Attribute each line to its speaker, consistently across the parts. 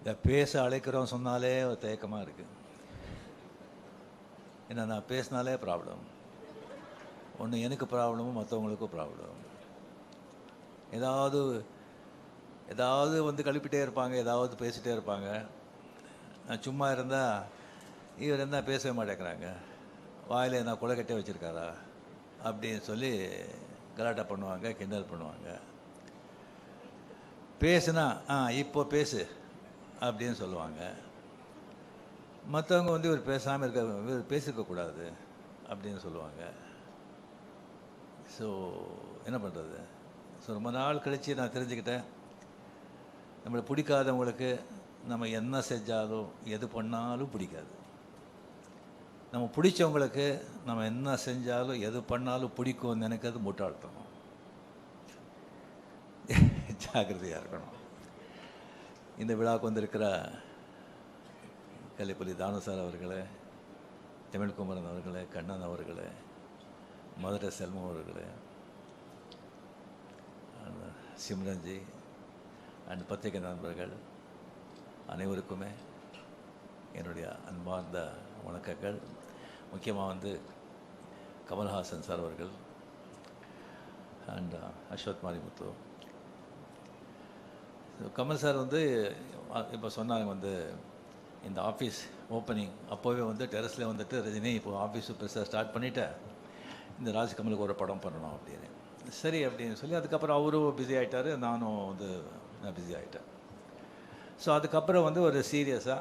Speaker 1: இந்த பேச அழைக்கிறோம் சொன்னாலே ஒரு தயக்கமாக இருக்குது. ஏன்னா நான் பேசினாலே ப்ராப்ளம். ஒன்று எனக்கு ப்ராப்ளமும் மற்றவங்களுக்கும் ப்ராப்ளம். ஏதாவது வந்து கழுப்பிட்டே இருப்பாங்க, ஏதாவது பேசிகிட்டே இருப்பாங்க. நான் சும்மா இருந்தால் இவர் என்ன பேசவே மாட்டேங்கிறாங்க, வாயில் என்ன குலைக்கட்டே வச்சுருக்காரா அப்படின்னு சொல்லி கலாட்டா பண்ணுவாங்க, கிண்டல் பண்ணுவாங்க. பேசுனா இப்போ பேசு அப்படின்னு சொல்லுவாங்க. மற்றவங்க வந்து இவர் பேசாமல் இவர் பேசியிருக்கக்கூடாது அப்படின்னு சொல்லுவாங்க. ஸோ என்ன பண்ணுறது? ஸோ ரொம்ப நாள் கழித்து நான் தெரிஞ்சுக்கிட்டேன், நம்மளை பிடிக்காதவங்களுக்கு நம்ம என்ன செஞ்சாலும் எது பண்ணாலும் பிடிக்காது. நம்ம பிடிச்சவங்களுக்கு நம்ம என்ன செஞ்சாலும் எது பண்ணாலும் பிடிக்கும்னு நினைக்கிறது முட்டாள்தனம். ஜாக்கிரதையாக இருக்கணும். இந்த விழாவுக்கு வந்திருக்கிற கலைப்புலி தானு சார் அவர்களே, தமிழ்குமரன் அவர்களே, கண்ணன் அவர்களே, மதுரை செல்வம் அவர்களே, சிம்ரன்ஜி அண்ட் பத்திரிகை நண்பர்கள் அனைவருக்குமே என்னுடைய அன்பார்ந்த வணக்கங்கள். முக்கியமாக வந்து கமல்ஹாசன் சார் அவர்கள் அண்ட் அஸ்வத் மாரிமுத்து. கமல் சார் வந்து இப்போ சொன்னாங்க வந்து இந்த ஆஃபீஸ் ஓப்பனிங் அப்போவே வந்து டெரஸில் வந்துட்டு, ரஜினி இப்போ ஆஃபீஸ் பெருசாக ஸ்டார்ட் பண்ணிவிட்டேன், இந்த ராஜ்கமலுக்கு ஒரு படம் பண்ணணும் அப்படின்னு. சரி அப்படின்னு சொல்லி அதுக்கப்புறம் அவரும் பிஸி ஆகிட்டார், நானும் வந்து நான் பிஸி ஆகிட்டேன். ஸோ அதுக்கப்புறம் வந்து ஒரு சீரியஸாக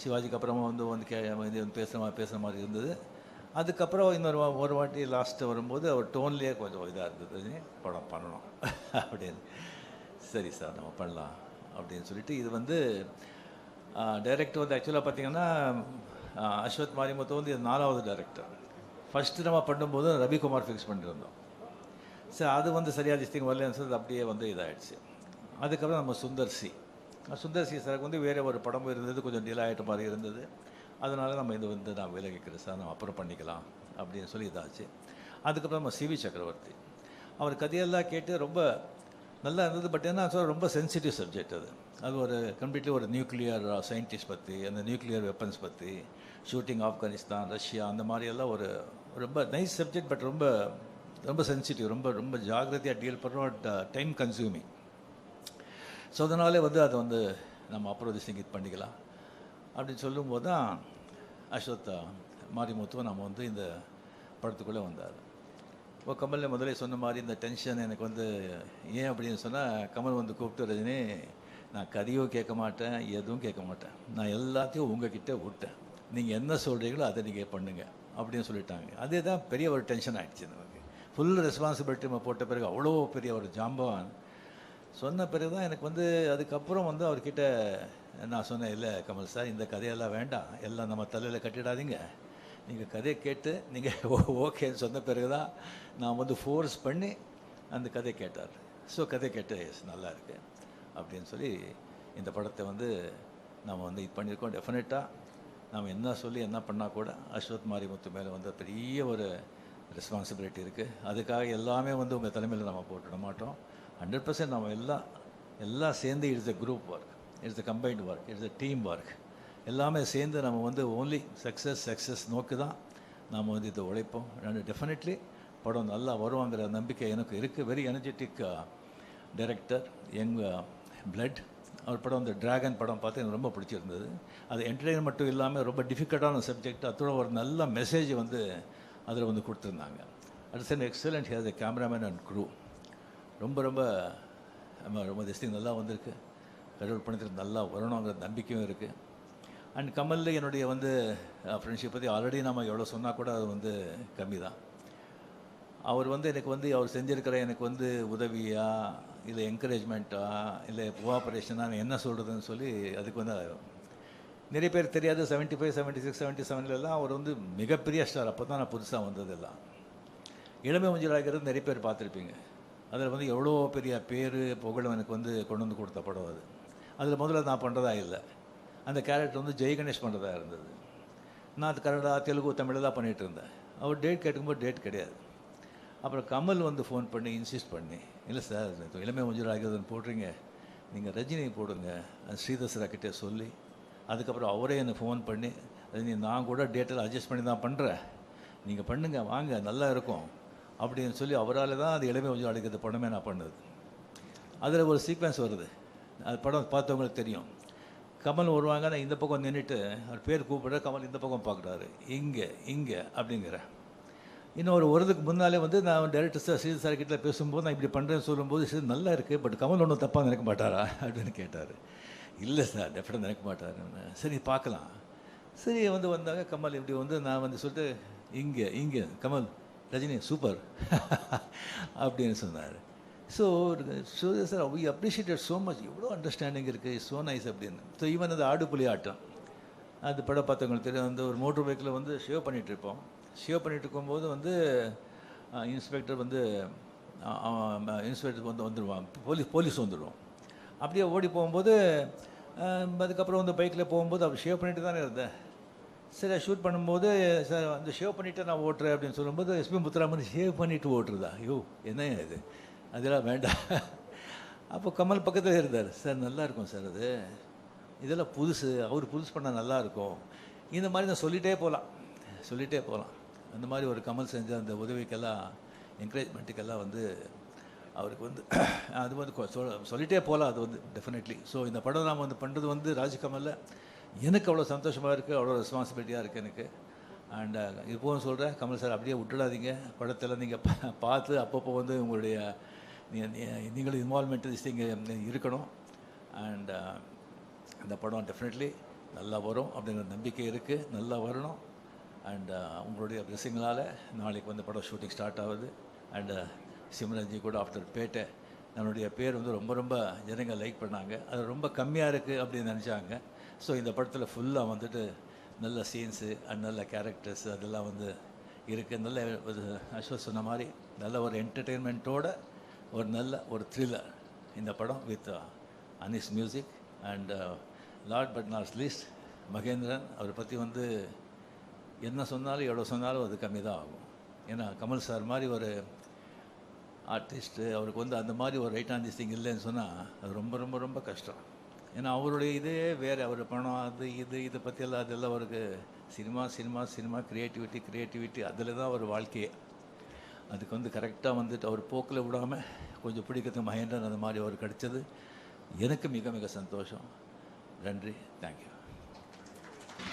Speaker 1: சிவாஜிக்கு அப்புறமா வந்து பேசுகிற மாதிரி இருந்தது. அதுக்கப்புறம் ஒரு வாட்டி லாஸ்ட்டு வரும்போது அவர் டோன்லேயே கொஞ்சம் இதாக இருந்தது, படம் பண்ணணும் அப்படின்னு. சரி சார் நம்ம பண்ணலாம் அப்படின்னு சொல்லிட்டு, இது வந்து டைரக்டர் வந்து ஆக்சுவலாக பார்த்திங்கன்னா அஸ்வத் மாரிமுத்து வந்து இது 4வது டைரக்டர். ஃபஸ்ட்டு நம்ம பண்ணும்போது ரவிக்குமார் ஃபிக்ஸ் பண்ணியிருந்தோம். சரி அது வந்து சரியாக திஸ்டிங் வரலன்னு சொல்லி அப்படியே வந்து இதாகிடுச்சு. அதுக்கப்புறம் நம்ம சுந்தர் சி சாருக்கு வந்து வேறு ஒரு படம் இருந்தது, கொஞ்சம் டிலே ஆகிட்ட மாதிரி இருந்தது. அதனால் நம்ம இது வந்து நான் விலகிக்கிறேன் சார், நம்ம அப்புறம் பண்ணிக்கலாம் அப்படின்னு சொல்லி இதாச்சு. அதுக்கப்புறம் நம்ம சிவி சக்கரவர்த்தி, அவர் கதையெல்லாம் கேட்டு ரொம்ப நல்லா இருந்தது. பட் என்ன சொல்ல, ரொம்ப சென்சிட்டிவ் சப்ஜெக்ட் அது ஒரு கம்ப்ளீட்லி ஒரு நியூக்ளியர் சயின்டிஸ்ட் பற்றி, அந்த நியூக்ளியர் வெப்பன்ஸ் பற்றி, ஷூட்டிங் ஆப்கானிஸ்தான், ரஷ்யா, அந்த மாதிரியெல்லாம் ஒரு ரொம்ப நைஸ் சப்ஜெக்ட். பட் ரொம்ப ரொம்ப சென்சிட்டிவ், ரொம்ப ரொம்ப ஜாகிரதையாக டீல் பண்ணுறோம், டைம் கன்சியூமிங். ஸோ அதனாலே வந்து அதை வந்து நம்ம அப்புறம் இது பண்ணிக்கலாம் அப்படின்னு சொல்லும்போது தான் அஸ்வத் மாரிமுத்துவை நம்ம வந்து இந்த படத்துக்குள்ளே வந்தார். இப்போ கமல் முதலே சொன்ன மாதிரி இந்த டென்ஷன் எனக்கு வந்து ஏன் அப்படின்னு சொன்னால், கமல் வந்து கூப்பிட்டு, ரஜினி நான் கதையும் கேட்க மாட்டேன், எதுவும் கேட்க மாட்டேன், நான் எல்லாத்தையும் உங்ககிட்ட விட்டேன், நீங்கள் என்ன சொல்கிறீங்களோ அதை நீங்கள் பண்ணுங்க அப்படின்னு சொல்லிட்டாங்க. அதே தான் பெரிய ஒரு டென்ஷன் ஆகிடுச்சு நமக்கு. ஃபுல் ரெஸ்பான்சிபிலிட்டி நம்ம போட்ட பிறகு அவ்வளோ பெரிய ஒரு ஜாம்பவான் சொன்ன பிறகு தான் எனக்கு வந்து அதுக்கப்புறம் வந்து அவர்கிட்ட நான் சொன்னேன், இல்லை கமல் சார் இந்த கதையெல்லாம் வேண்டாம், எல்லாம் நம்ம தலையில் கட்டிடாதீங்க, நீங்கள் கதையை கேட்டு நீங்கள் ஓகேன்னு சொன்ன பிறகு தான் நான் வந்து ஃபோர்ஸ் பண்ணி அந்த கதையை கேட்டார். ஸோ கதை கேட்டு நல்லா இருக்குது அப்படின்னு சொல்லி இந்த படத்தை வந்து நம்ம வந்து இது பண்ணியிருக்கோம். டெஃபினட்டாக நம்ம என்ன சொல்லி என்ன பண்ணால் கூட அஸ்வத் மாரிமுத்து மேலே வந்து பெரிய ஒரு ரெஸ்பான்சிபிலிட்டி இருக்குது. அதுக்காக எல்லாமே வந்து உங்கள் தலைமையில் நம்ம போட்டுட மாட்டோம். 100% நம்ம எல்லாம் சேர்ந்து it's a group work, it's a combined work, it's a team work. எல்லாமே சேர்ந்து நம்ம வந்து ஓன்லி சக்ஸஸ் நோக்கி தான் நாம் வந்து இதை உழைப்போம். அண்ட் டெஃபினெட்லி படம் நல்லா வருவாங்கிற நம்பிக்கை எனக்கு இருக்குது. Very energetic director, young blood. அவர் படம் அந்த டிராகன் படம் பார்த்து எனக்கு ரொம்ப பிடிச்சிருந்தது. அது என்டர்டெயின் மட்டும் இல்லாமல் ரொம்ப டிஃபிகல்ட்டான சப்ஜெக்ட், அதோட ஒரு நல்ல மெசேஜ் வந்து அதில் வந்து கொடுத்துருந்தாங்க. It's an excellent has a cameraman and crew. ரொம்ப ரொம்ப ரொம்ப திஸ்டிங் நல்லா வந்திருக்கு. கடவுள் பணத்தில் நல்லா வரணுங்கிற நம்பிக்கையும் இருக்குது. அண்ட் கமலில் என்னுடைய வந்து ஃப்ரெண்ட்ஷிப் பற்றி ஆல்ரெடி நம்ம எவ்வளோ சொன்னால் கூட அது வந்து கம்மி தான். அவர் வந்து எனக்கு வந்து அவர் செஞ்சுருக்கிற எனக்கு வந்து உதவியா இல்லை என்கரேஜ்மெண்ட்டா இல்லை கோஆப்ரேஷனாக என்ன சொல்கிறதுன்னு சொல்லி அதுக்கு வந்து நிறைய பேர் தெரியாது. 75, 76, 77 அவர் வந்து மிகப்பெரிய ஸ்டார். அப்போ தான் நான் புதுசாக வந்ததெல்லாம். இளமை மஞ்சளாகிறது நிறைய பேர் பார்த்துருப்பீங்க. அதில் வந்து எவ்வளோ பெரிய பேர் புகழும் எனக்கு வந்து கொண்டு வந்து கொடுத்த படம் அது. அதில் முதல்ல நான் பண்ணுறதா இல்லை, அந்த கேரக்டர் வந்து ஜெய் கணேஷ் பண்ணுறதா இருந்தது. நான் அது கன்னடா, தெலுங்கு, தமிழ் தான் பண்ணிகிட்டு இருந்தேன். அவர் டேட் கேட்கும்போது டேட் கிடையாது. அப்புறம் கமல் வந்து ஃபோன் பண்ணி இன்சிஸ்ட் பண்ணி, இல்லை சார் இளமை மஞ்சள் ஆகிறதுன்னு போடுறீங்க, நீங்கள் ரஜினி போடுங்க, ஸ்ரீதர் சார்கிட்ட சொல்லி, அதுக்கப்புறம் அவரே எனக்கு ஃபோன் பண்ணி, ரஜினி நான் கூட டேட்டில் அட்ஜஸ்ட் பண்ணி தான் பண்ணுறேன், நீங்கள் பண்ணுங்க வாங்க நல்லா இருக்கும் அப்படின்னு சொல்லி அவரால் தான் அது இளமை கொஞ்சம் அழைக்கிறது படமே நான் பண்ணது. அதில் ஒரு சீக்வன்ஸ் வருது, அது படம் பார்த்தவங்களுக்கு தெரியும். கமல் வருவாங்க, நான் இந்த பக்கம் நின்றுட்டு அவர் பேர் கூப்பிட்ற, கமல் இந்த பக்கம் பார்க்குறாரு, இங்கே இங்கே அப்படிங்கிற. இன்னும் ஒரு வருதுக்கு முன்னாலே வந்து நான் டைரக்டர் சார் ஸ்ரீதர் சார் கிட்ட பேசும்போது நான் இப்படி பண்ணுறேன்னு சொல்லும்போது, சரி நல்லா இருக்குது, பட் கமல் ஒன்றும் தப்பாக நினைக்க மாட்டாரா அப்படின்னு கேட்டார். இல்லை சார் டெஃபினட்டாக நினைக்க மாட்டாருன்னு. சரி பார்க்கலாம். சரி வந்து வந்தாங்க கமல், இப்படி வந்து நான் வந்து சொல்லிட்டு இங்கே இங்கே கமல் ரஜினி சூப்பர் அப்படின்னு சொன்னார். So Suriya sir we appreciated so much, எவ்வளோ அண்டர்ஸ்டாண்டிங் இருக்குது, ஸோ நைஸ் அப்படின்னு. ஸோ ஈவன் அந்த ஆடுபுலி ஆட்டம், அது படம் பார்த்தவங்களுக்கு தெரியும். வந்து ஒரு மோட்டர் பைக்கில் வந்து ஷேவ் பண்ணிகிட்டு இருப்போம். ஷேவ் பண்ணிகிட்டு இருக்கும்போது வந்து இன்ஸ்பெக்டர் வந்து இன்ஸ்பெக்டர் வந்து வந்துடுவான், போலீஸ் வந்துடுவோம். அப்படியே ஓடி போகும்போது அதுக்கப்புறம் வந்து பைக்கில் போகும்போது அப்படி ஷேவ் பண்ணிட்டு தானே இருந்தேன். சரி ஷூட் பண்ணும்போது சார் அந்த ஷேவ் பண்ணிவிட்டு நான் ஓட்டுறேன் அப்படின்னு சொல்லும்போது எஸ்பி முத்துராமன் ஷேவ் பண்ணிவிட்டு ஓட்டுறதா, ஐயோ என்ன இது, அதெல்லாம் வேண்டாம். அப்போ கமல் பக்கத்தில் இருந்தார், சார் நல்லாயிருக்கும் சார் அது, இதெல்லாம் புதுசு, அவர் புதுசு பண்ணால் நல்லாயிருக்கும், இந்த மாதிரி நான் சொல்லிகிட்டே போகலாம். அந்த மாதிரி ஒரு கமல் செஞ்ச அந்த உதவிக்கெல்லாம் என்கரேஜ்மெண்ட்டுக்கெல்லாம் வந்து அவருக்கு வந்து அது வந்து சொல்லிகிட்டே போகலாம் அது வந்து டெஃபினெட்லி. ஸோ இந்த படம் நாம் வந்து பண்ணுறது வந்து ராஜ்கமலில் எனக்கு அவ்வளோ சந்தோஷமாக இருக்குது, அவ்வளோ ரெஸ்பான்சிபிலிட்டியாக இருக்குது எனக்கு. அண்ட் இப்போவும் சொல்கிறேன், கமல் சார் அப்படியே விட்டுடாதீங்க, படத்தில் நீங்கள் பார்த்து அப்பப்போ வந்து உங்களுடைய நீங்களும் இன்வால்மெண்ட் இங்கே இருக்கணும். அண்ட் அந்த படம் டெஃபினெட்லி நல்லா வரும் அப்படிங்கிற நம்பிக்கை இருக்குது, நல்லா வரணும். அண்ட் உங்களுடைய பிளெஸிங்களால் நாளைக்கு வந்து படம் ஷூட்டிங் ஸ்டார்ட் ஆகுது. அண்டு சிம்ரன்ஜி கூட ஆஃப்டர் பேட்டை என்னுடைய பேர் வந்து ரொம்ப ஜனங்க லைக் பண்ணாங்க, அது ரொம்ப கம்மியாக இருக்குது அப்படின்னு நினச்சாங்க. ஸோ இந்த படத்தில் ஃபுல்லாக வந்துட்டு நல்ல சீன்ஸு அண்ட் நல்ல கேரக்டர்ஸ் அதெல்லாம் வந்து இருக்குது. நல்ல ஒரு அஸ்வத் சொன்ன மாதிரி நல்ல ஒரு என்டர்டெயின்மெண்ட்டோட ஒரு த்ரில்லர் இந்த படம் with Anis music. And last but not least Mahendran, அவரை பற்றி வந்து என்ன சொன்னாலும் எவ்வளோ சொன்னாலும் அது கம்மி தான் ஆகும். ஏன்னா கமல் சார் மாதிரி ஒரு ஆர்டிஸ்ட்டு, அவருக்கு வந்து அந்த மாதிரி ஒரு ரைட் ஆன் திஸ் திங் இல்லைன்னு சொன்னால் அது ரொம்ப கஷ்டம். ஏன்னா அவருடைய இதே வேறு, அவர் பணம் அது இதை பற்றியெல்லாம் அதெல்லாம் அவருக்கு சினிமா க்ரியேட்டிவிட்டி அதில் தான் அவர் வாழ்க்கையே. அதுக்கு வந்து கரெக்டாக வந்துட்டு அவர் போக்கில் விடாமல் கொஞ்சம் பிடிக்கிறதுக்கு மகேந்திரன் அந்த மாதிரி அவர் கிடைச்சது எனக்கு மிக சந்தோஷம். நன்றி, தேங்க்யூ.